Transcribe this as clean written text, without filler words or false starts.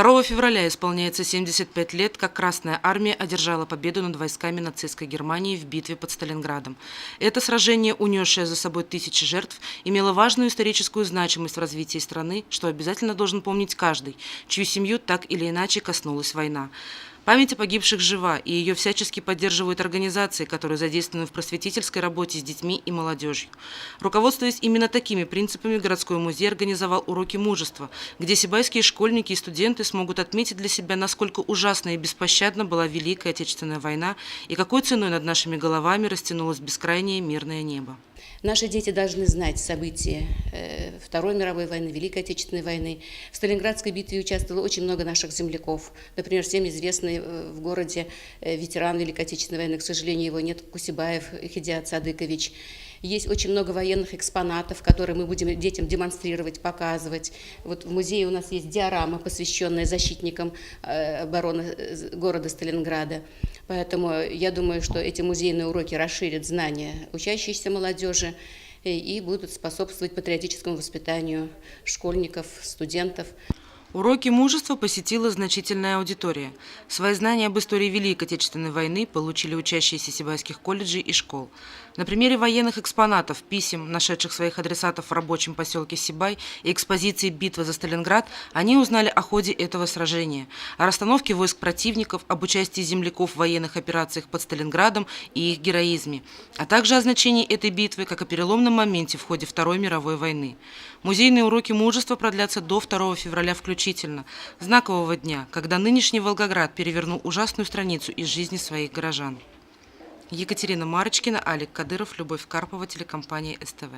2 февраля исполняется 75 лет, как Красная Армия одержала победу над войсками нацистской Германии в битве под Сталинградом. Это сражение, унесшее за собой тысячи жертв, имело важную историческую значимость в развитии страны, что обязательно должен помнить каждый, чью семью так или иначе коснулась война. Память о погибших жива, и ее всячески поддерживают организации, которые задействованы в просветительской работе с детьми и молодежью. Руководствуясь именно такими принципами, городской музей организовал уроки мужества, где сибайские школьники и студенты смогут отметить для себя, насколько ужасна и беспощадна была Великая Отечественная война и какой ценой над нашими головами растянулось бескрайнее мирное небо. Наши дети должны знать события Второй мировой войны, Великой Отечественной войны. В Сталинградской битве участвовало очень много наших земляков. Например, всем известный в городе ветеран Великой Отечественной войны, к сожалению, его нет, Кусибаев Хидиат Садыкович. Есть очень много военных экспонатов, которые мы будем детям демонстрировать, показывать. Вот в музее у нас есть диорама, посвященная защитникам обороны города Сталинграда. Поэтому я думаю, что эти музейные уроки расширят знания учащейся молодежи и будут способствовать патриотическому воспитанию школьников, студентов. Уроки мужества посетила значительная аудитория. Свои знания об истории Великой Отечественной войны получили учащиеся сибайских колледжей и школ. На примере военных экспонатов, писем, нашедших своих адресатов в рабочем поселке Сибай, и экспозиции «Битва за Сталинград», они узнали о ходе этого сражения, о расстановке войск противников, об участии земляков в военных операциях под Сталинградом и их героизме, а также о значении этой битвы как о переломном моменте в ходе Второй мировой войны. Музейные уроки мужества продлятся до 2 февраля включительно, знакового дня, когда нынешний Волгоград перевернул ужасную страницу из жизни своих горожан. Екатерина Марочкина, Алик Кадыров, Любовь Карпова, телекомпания СТВ.